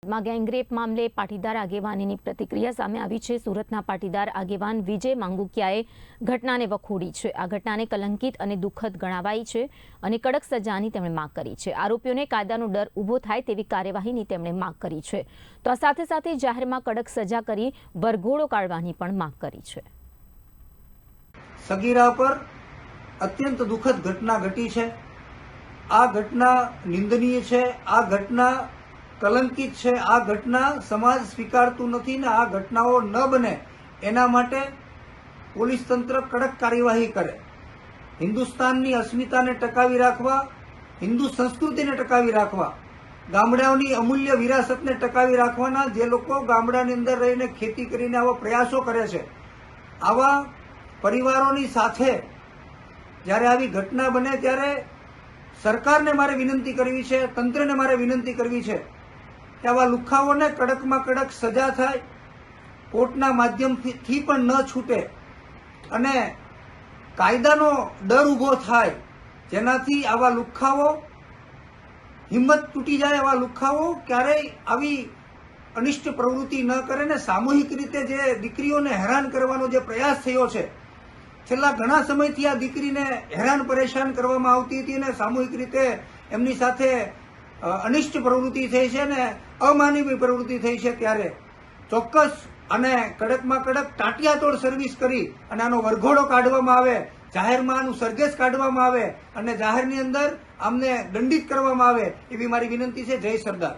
માં ગેંગરેપ મામલે પાટીદાર આગેવાનીની પ્રતિક્રિયા સામે આવી છે। સુરતના પાટીદાર આગેવાન વિજય માંગુકિયાએ ઘટનાને વખોડી છે। આ ઘટનાને કલંકિત અને દુઃખદ ગણાવાઈ છે અને કડક સજાની તેમણે માંગ કરી છે। આરોપીઓને કાયદાનો ડર ઊભો થાય તેવી કાર્યવાહીની તેમણે માંગ કરી છે। તો આ સાથે સાથે જાહેરમાં કડક સજા કરી વરઘોડો કાઢવાની પણ માંગ કરી છે। સગીરા પર અત્યંત દુઃખદ ઘટના ઘટી છે। આ ઘટના નિંદનીય છે। આ ઘટના કલંકિત છે। આ ઘટના સમાજ સ્વીકારતું નથી ને આ ઘટનાઓ ન બને એના માટે પોલીસ તંત્ર કડક કાર્યવાહી કરે। હિન્દુસ્તાનની અસ્મિતાને ટકાવી રાખવા, હિન્દુ સંસ્કૃતિને ટકાવી રાખવા, ગામડાઓની અમૂલ્ય વિરાસતને ટકાવી રાખવાના જે લોકો ગામડાની અંદર રહીને ખેતી કરીને આવા પ્રયાસો કરે છે, આવા પરિવારોની સાથે જ્યારે આવી ઘટના બને ત્યારે સરકારને મારે વિનંતી કરવી છે, તંત્રને મારે વિનંતી કરવી છે કે આવા લુખ્ખાઓને કડકમાં કડક સજા થાય, કોર્ટના માધ્યમથી પણ ન છૂટે અને કાયદાનો ડર ઊભો થાય, જેનાથી આવા લુખ્ખાઓ હિંમત તૂટી જાય, આવા લુખ્ખાઓ ક્યારેય આવી અનિષ્ટ પ્રવૃત્તિ ન કરે ને સામૂહિક રીતે જે દીકરીઓને હેરાન કરવાનો જે પ્રયાસ થયો છે, છેલ્લા ઘણા સમયથી આ દીકરીને હેરાન પરેશાન કરવામાં આવતી હતી અને સામૂહિક રીતે એમની સાથે અનિષ્ટ પ્રવૃત્તિ થઈ છે ને અમાનવીય પ્રવૃત્તિ થઈ છે, ત્યારે ચોક્કસ અને કડકમાં કડક ટાંટિયાતોડ સર્વિસ કરી અને આનો વરઘોડો કાઢવામાં આવે, જાહેરમાં આનું સરઘસ કાઢવામાં આવે અને જાહેરની અંદર આમને દંડિત કરવામાં આવે એવી મારી વિનંતી છે। જય સરદાર।